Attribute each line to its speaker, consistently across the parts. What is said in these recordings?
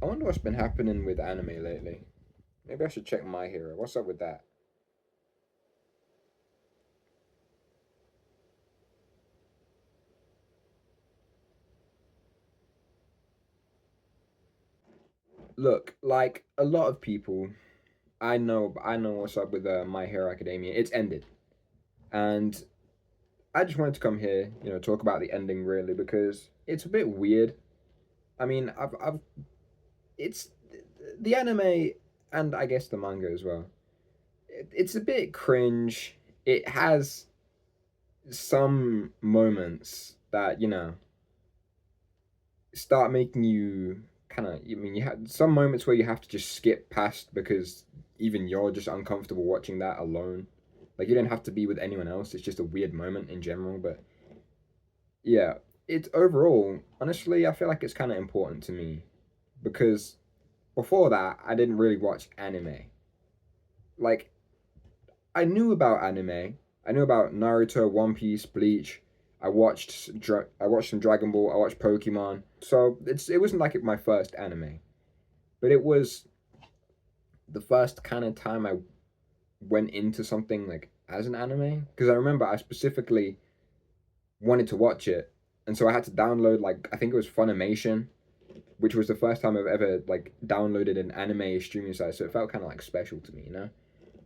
Speaker 1: I wonder what's been happening with anime lately. Maybe I should check My Hero. What's up with that? Look, like a lot of people, I know what's up with My Hero Academia. It's ended, and I just wanted to come here, talk about the ending really because it's a bit weird. I mean, it's the anime and I guess the manga as well. It's a bit cringe. It has some moments that start making you kind of. I mean, you have some moments where you have to just skip past because even you're just uncomfortable watching that alone. Like you don't have to be with anyone else. It's just a weird moment in general. But yeah, it's overall. Honestly, I feel like it's kind of important to me because before that, I didn't really watch anime. Like I knew about anime. I knew about Naruto, One Piece, Bleach. I watched some Dragon Ball. I watched Pokemon. So it wasn't like my first anime, but it was the first kind of time I went into something like as an anime because I remember I specifically wanted to watch it, and so I had to download like I think it was Funimation, which was the first time I've ever like downloaded an anime streaming site. So it felt kind of like special to me.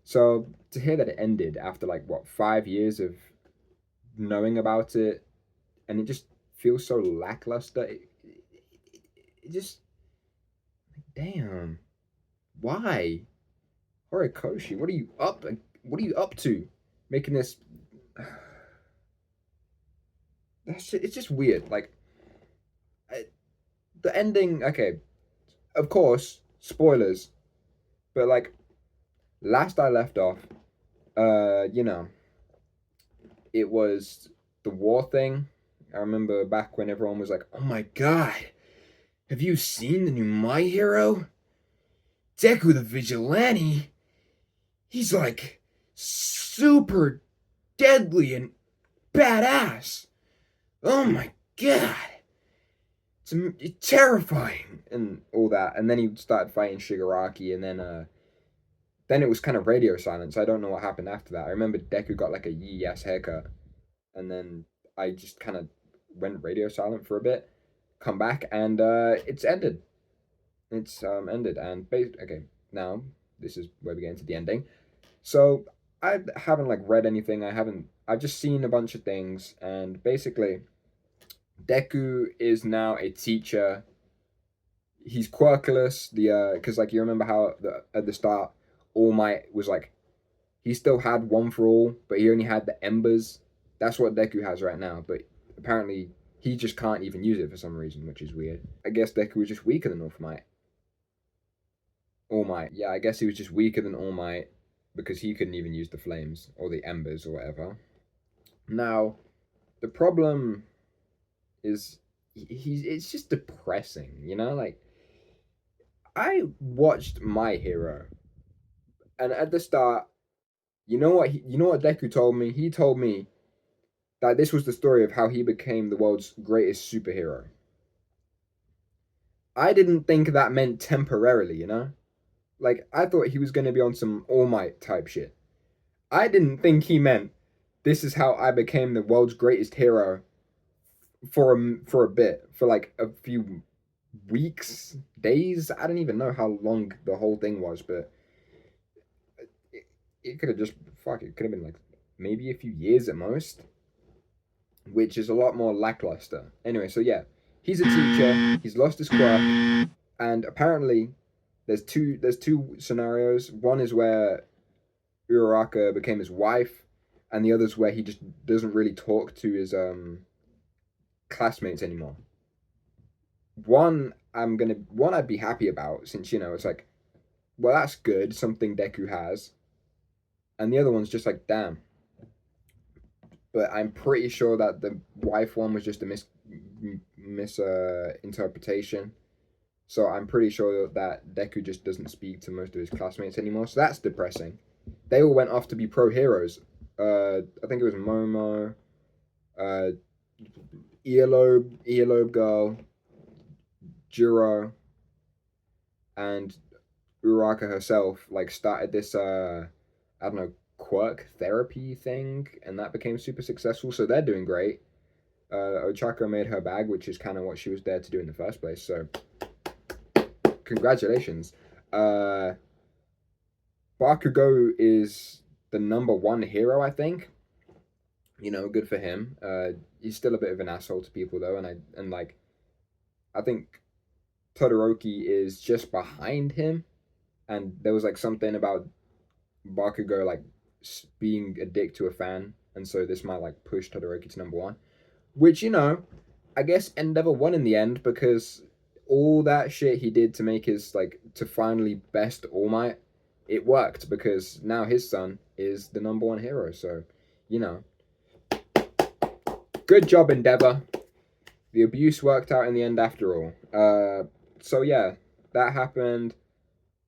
Speaker 1: So to hear that it ended after like what 5 years of knowing about it, and it just feels so lackluster. It just damn. Why, Horikoshi? What are you up? What are you up to? Making this. It's just weird. Like I, the ending. Okay, of course, spoilers. But like last I left off, you know, it was the war thing. I remember back when everyone was like, "Oh my god, have you seen the new My Hero? Deku the Vigilante? He's like super deadly and badass. Oh my god, it's terrifying and all that." And then he started fighting Shigaraki, and then it was kind of radio silence. I don't know what happened after that. I remember Deku got like a yee ass haircut, and then I just kind of went radio silent for a bit. Come back, and it's ended. It's ended, and okay. Now this is where we get into the ending. So I haven't like read anything. I haven't. I've just seen a bunch of things, and basically, Deku is now a teacher. He's quirkless. Because like you remember how at the start, All Might was like he still had one for all, but he only had the embers. That's what Deku has right now, but apparently he just can't even use it for some reason, which is weird. I guess Deku was just weaker than All Might. Yeah, I guess he was just weaker than All Might because he couldn't even use the flames or the embers or whatever. Now, the problem is he's it's just depressing. Like I watched My Hero, and at the start, you know what Deku told me? He told me that this was the story of how he became the world's greatest superhero. I didn't think that meant temporarily. Like I thought he was going to be on some All Might type shit. I didn't think he meant this is how I became the world's greatest hero for a bit, for like a few weeks, days. I don't even know how long the whole thing was, but it could have just fuck. It could have been like maybe a few years at most, which is a lot more lackluster. Anyway, so yeah, he's a teacher. He's lost his quirk, and apparently, there's two scenarios. One is where Uraraka became his wife, and the other's where he just doesn't really talk to his classmates anymore. One I'd be happy about since it's like, well, that's good, something Deku has, and the other one's just like, damn. But I'm pretty sure that the wife one was just a interpretation. So I'm pretty sure that Deku just doesn't speak to most of his classmates anymore. So that's depressing. They all went off to be pro heroes. I think it was Momo, uh, Earlobe girl, Juro, and Uraka herself like started this I don't know, quirk therapy thing, and that became super successful. So they're doing great. Ochako made her bag, which is kind of what she was there to do in the first place. So congratulations. Uh, Bakugo is the number one hero, I think. You know, good for him. He's still a bit of an asshole to people though, and like I think Todoroki is just behind him. And there was like something about Bakugo like being a dick to a fan, and so this might like push Todoroki to number one. Which I guess Endeavor won in the end because all that shit he did to make his like to finally best All Might, it worked because now his son is the number one hero. So, you know, good job, Endeavor. The abuse worked out in the end after all. So yeah, that happened.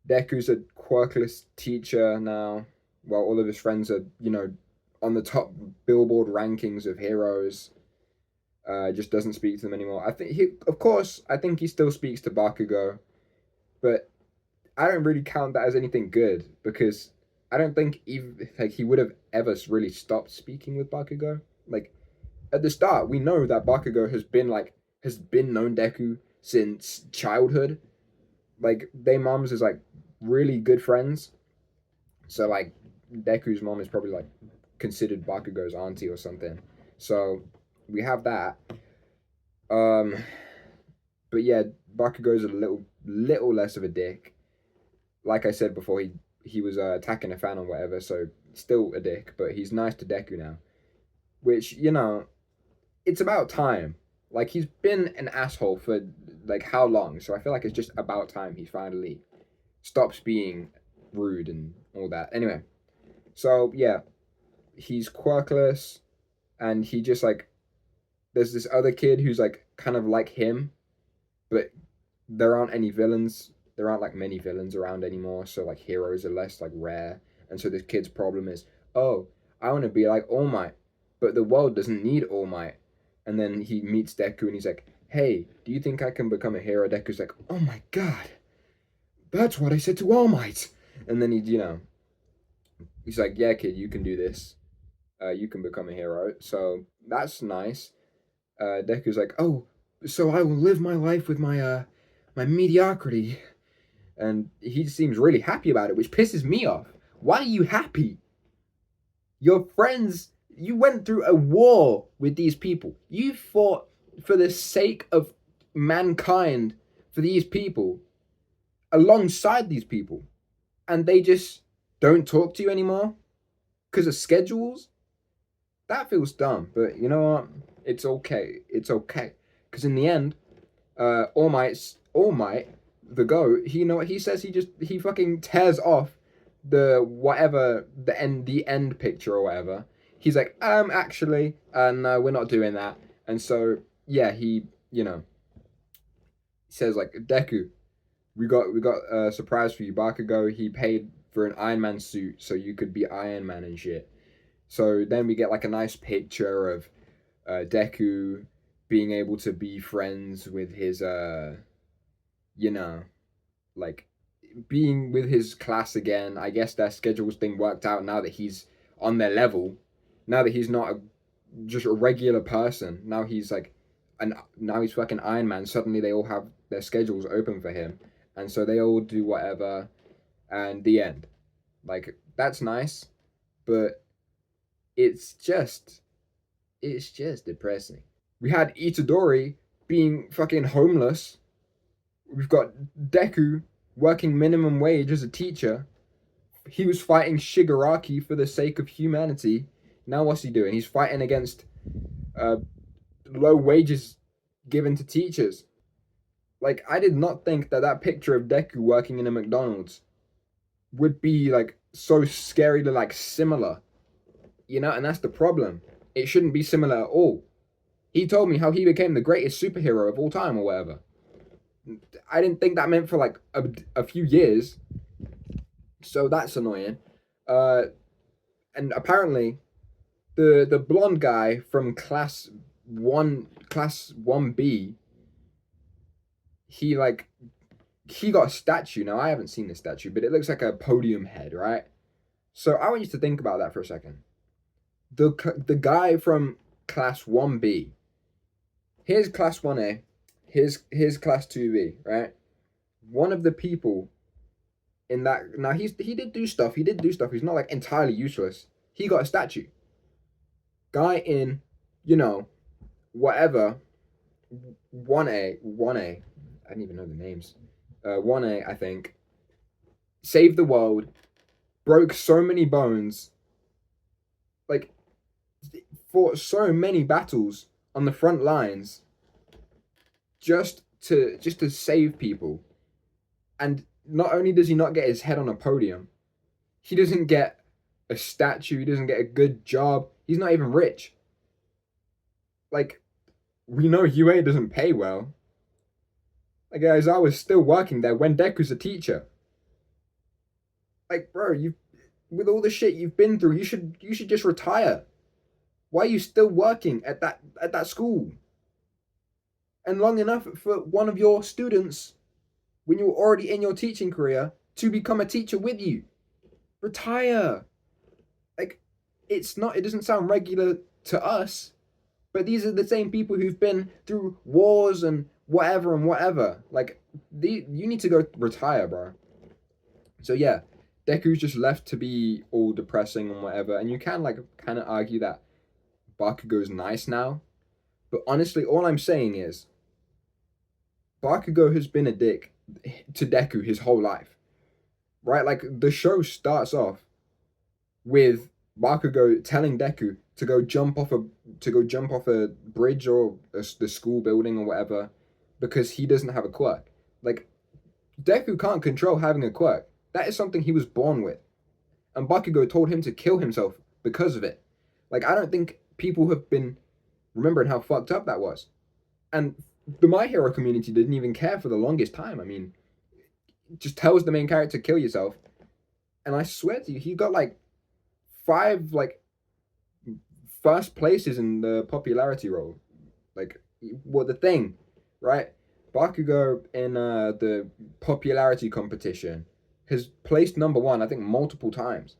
Speaker 1: Deku's a quirkless teacher now, while all of his friends are, on the top Billboard rankings of heroes. Just doesn't speak to them anymore. Of course, I think he still speaks to Bakugo, but I don't really count that as anything good because I don't think even like he would have ever really stopped speaking with Bakugo. Like at the start, we know that Bakugo has been known Deku since childhood. Like they moms is like really good friends. So like Deku's mom is probably like considered Bakugo's auntie or something. So we have that. Um, but yeah, Bakugo's a little less of a dick. Like I said before, he was attacking a fan or whatever, so still a dick. But he's nice to Deku now, which it's about time. Like he's been an asshole for like how long? So I feel like it's just about time he finally stops being rude and all that. Anyway, so yeah, he's quirkless, and he just like there's this other kid who's like kind of like him, but there aren't any villains. There aren't like many villains around anymore, so like heroes are less like rare. And so this kid's problem is, oh, I want to be like All Might, but the world doesn't need All Might. And then he meets Deku and he's like, hey, do you think I can become a hero? Deku's like, oh my god, that's what I said to All Might. And then he's like, yeah, kid, you can do this. You can become a hero. So that's nice. Deku's like, oh, so I will live my life with my mediocrity, and he seems really happy about it, which pisses me off. Why are you happy? Your friends, you went through a war with these people. You fought for the sake of mankind for these people, alongside these people, and they just don't talk to you anymore because of schedules. That feels dumb, but you know what? It's okay. It's okay. Because in the end, All Might, the goat, he what he says? He fucking tears off the end picture or whatever. He's like, actually, no, we're not doing that. And so yeah, he says like, Deku, we got a surprise for you. Bakugo, he paid for an Iron Man suit so you could be Iron Man and shit. So then we get like a nice picture of Deku being able to be friends with his you know, like being with his class again. I guess their schedules thing worked out now that he's on their level. Now that he's not just a regular person. Now he's like, and now he's fucking Iron Man. Suddenly they all have their schedules open for him, and so they all do whatever. And the end, like that's nice, but it's just depressing. We had Itadori being fucking homeless. We've got Deku working minimum wage as a teacher. He was fighting Shigaraki for the sake of humanity. Now what's he doing? He's fighting against uh, low wages given to teachers. Like I did not think that picture of Deku working in a McDonald's would be like so scarily like similar. And that's the problem. It shouldn't be similar at all. He told me how he became the greatest superhero of all time or whatever. I didn't think that meant for like a few years. So that's annoying. Uh, and apparently, the blonde guy from class 1B, he like he got a statue. Now I haven't seen this statue, but it looks like a podium head, right? So I want you to think about that for a second. The guy from class 1B, here's class 1A, here's class 2B, right? One of the people in that, now he did do stuff. He did do stuff. He's not like entirely useless. He got a statue. Guy in, you know, whatever, 1A. I don't even know the names. 1A, I think. Saved the world, broke so many bones, like fought so many battles on the front lines just to save people. And not only does he not get his head on a podium, he doesn't get a statue, he doesn't get a good job, he's not even rich. Like, we know UA doesn't pay well. Like, guys, I was still working there when Deku's a teacher. Like, bro, you, with all the shit you've been through, you should just retire. Why are you still working at that school? And long enough for one of your students, when you're already in your teaching career, to become a teacher with you. Retire. Like, it doesn't sound regular to us, but these are the same people who've been through wars and whatever and whatever. Like, you need to go retire, bro. So yeah, Deku's just left to be all depressing and whatever, and you can like kind of argue that Bakugo's nice now, but honestly, all I'm saying is Bakugo has been a dick to Deku his whole life, right? Like the show starts off with Bakugo telling Deku to go jump off a bridge or the school building or whatever because he doesn't have a quirk. Like Deku can't control having a quirk. That is something he was born with. And Bakugo told him to kill himself because of it. Like, I don't think people have been remembering how fucked up that was. And the My Hero community didn't even care for the longest time. I mean, just tells the main character kill yourself. And I swear to you, he got like 5 like first places in the popularity roll. Like, what the thing, right? Bakugo in the popularity competition has placed number 1, I think, multiple times.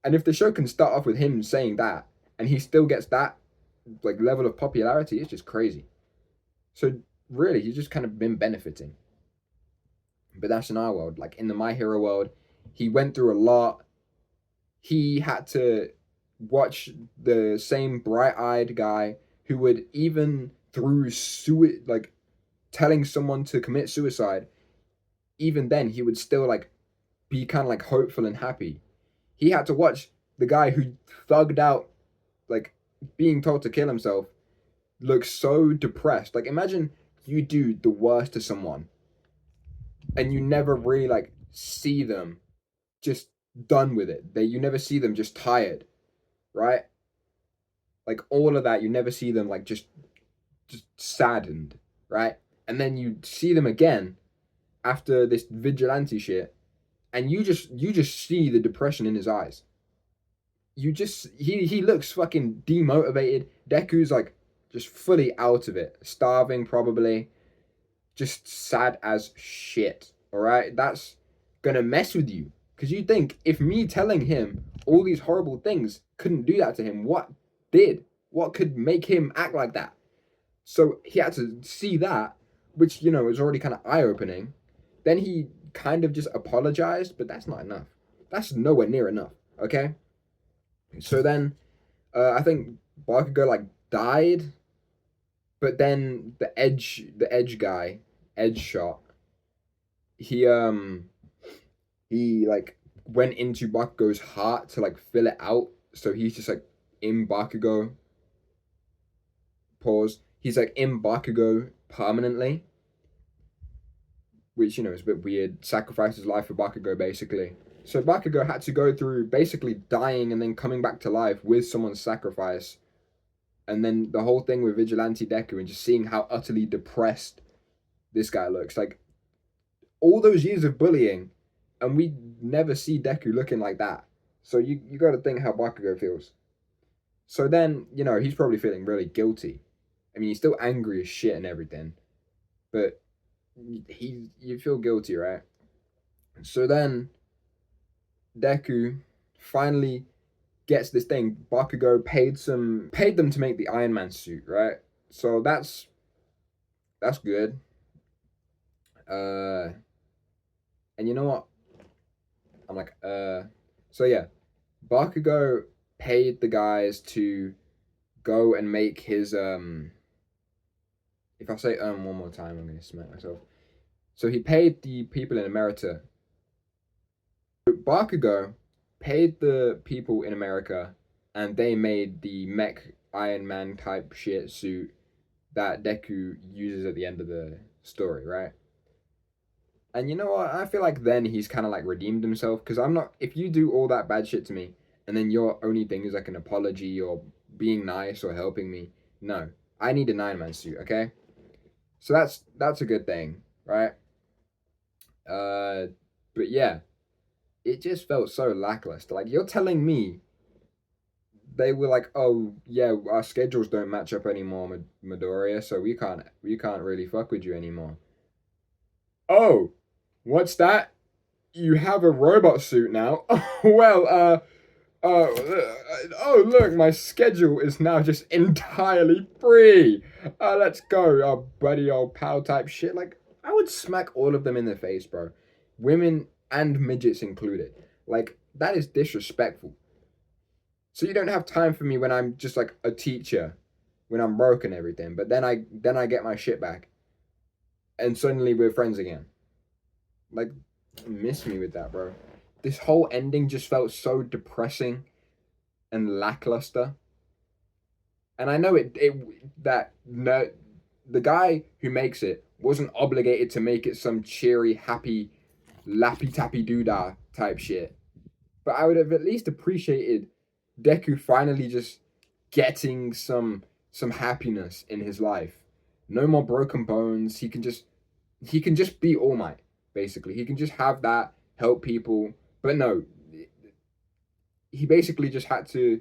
Speaker 1: And if the show can start off with him saying that, and he still gets that like level of popularity, it's just crazy. So really, he's just kind of been benefiting. But that's in our world. Like in the My Hero world, he went through a lot. He had to watch the same bright-eyed guy who would even through like telling someone to commit suicide, even then he would still like be kind of like hopeful and happy. He had to watch the guy who thugged out, like being told to kill himself, look so depressed. Like imagine you do the worst to someone and you never really like see them just done with it. You never see them just tired, right? Like all of that, you never see them like just saddened, right? And then you see them again after this vigilante shit, and you just see the depression in his eyes. He looks fucking demotivated. Deku's like just fully out of it, starving probably, just sad as shit. All right, that's gonna mess with you because you think if me telling him all these horrible things couldn't do that to him, what did? What could make him act like that? So he had to see that, which is already kind of eye opening. Then he kind of just apologized, but that's not enough. That's nowhere near enough. Okay. So then, I think Bakugo like died, but then the edge guy, edge shot. He like went into Bakugo's heart to like fill it out. So he's just like in Bakugo. Pause. He's like in Bakugo permanently, which is a bit weird. Sacrificed his life for Bakugo basically. So Bakugo had to go through basically dying and then coming back to life with someone's sacrifice. And then the whole thing with Vigilante Deku and just seeing how utterly depressed this guy looks. Like, all those years of bullying, and we never see Deku looking like that. So you got to think how Bakugo feels. So then, he's probably feeling really guilty. I mean, he's still angry as shit and everything. But you feel guilty, right? So then Deku finally gets this thing. Bakugo paid them to make the Iron Man suit, right? So that's good. Uh, and you know what? I'm like, so yeah, Bakugo paid the guys to go and make his If I say one more time, I'm gonna smack myself. So he paid the people in America. Bakugo paid the people in America, and they made the mech Iron Man type shit suit that Deku uses at the end of the story, right? And you know what? I feel like then he's kind of like redeemed himself because I'm not. If you do all that bad shit to me, and then your only thing is like an apology or being nice or helping me, no, I need a Iron Man suit, okay? So that's a good thing, right? Uh, but yeah, it just felt so lackluster. Like you're telling me they were like, oh yeah, our schedules don't match up anymore, Midoriya, so we can't really fuck with you anymore. Oh, what's that? You have a robot suit now. well, oh look, my schedule is now just entirely free. Let's go, buddy, old pal type shit. Like I would smack all of them in the face, bro. Women and midgets included. Like that is disrespectful. So you don't have time for me when I'm just like a teacher, when I'm broke and everything. But then I get my shit back, and suddenly we're friends again. Like, miss me with that, bro. This whole ending just felt so depressing and lackluster. And I know it that no, the guy who makes it wasn't obligated to make it some cheery, happy, lappy tappy doodah type shit. But I would have at least appreciated Deku finally just getting some happiness in his life. No more broken bones. He can just be All Might, basically. He can just have that, help people. But no, he basically just had to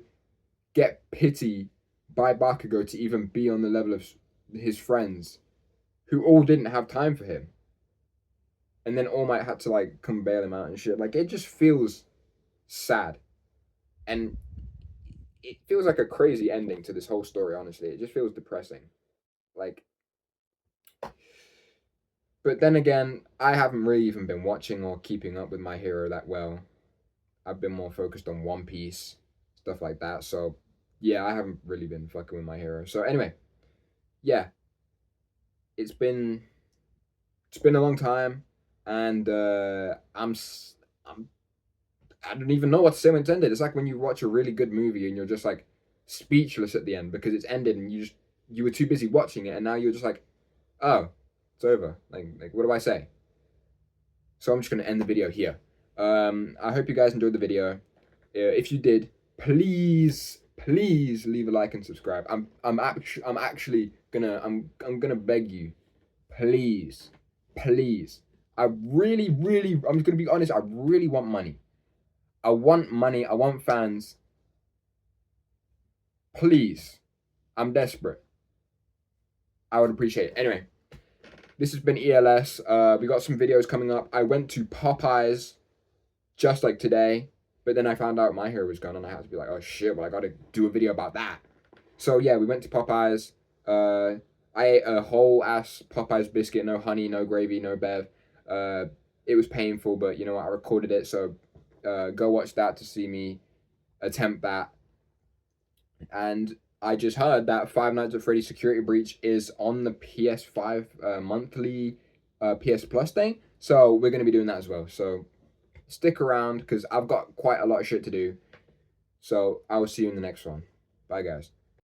Speaker 1: get pity by Bakugo to even be on the level of his friends, who all didn't have time for him. And then All Might had to like come bail him out and shit. Like it just feels sad. And it feels like a crazy ending to this whole story, honestly. It just feels depressing. Like, but then again, I haven't really even been watching or keeping up with My Hero that well. I've been more focused on One Piece, stuff like that. So, yeah, I haven't really been fucking with My Hero. So anyway, yeah, it's been it's been a long time, and I'm I don't even know what to say when it's ended. It's like when you watch a really good movie and you're just like speechless at the end because it's ended and you were too busy watching it and now you're just like, oh, it's over. Like what do I say? So I'm just gonna end the video here. I hope you guys enjoyed the video. If you did, please leave a like and subscribe. I'm actually I'm gonna beg you, please. I'm just gonna be honest. I really want money. I want money. I want fans. Please. I'm desperate. I would appreciate it. Anyway, this has been E.L.S. We got some videos coming up. I went to Popeyes just like today, but then I found out My Hero was gone and I had to be like, oh shit, well, I gotta do a video about that. So yeah, we went to Popeyes. I ate a whole ass Popeyes biscuit, no honey, no gravy, no bev. It was painful, but you know what? I recorded it, so go watch that to see me attempt that. And I just heard that Five Nights at Freddy's Security Breach is on the PS5 monthly PS Plus thing. So we're going to be doing that as well. So stick around because I've got quite a lot of shit to do. So I will see you in the next one. Bye, guys.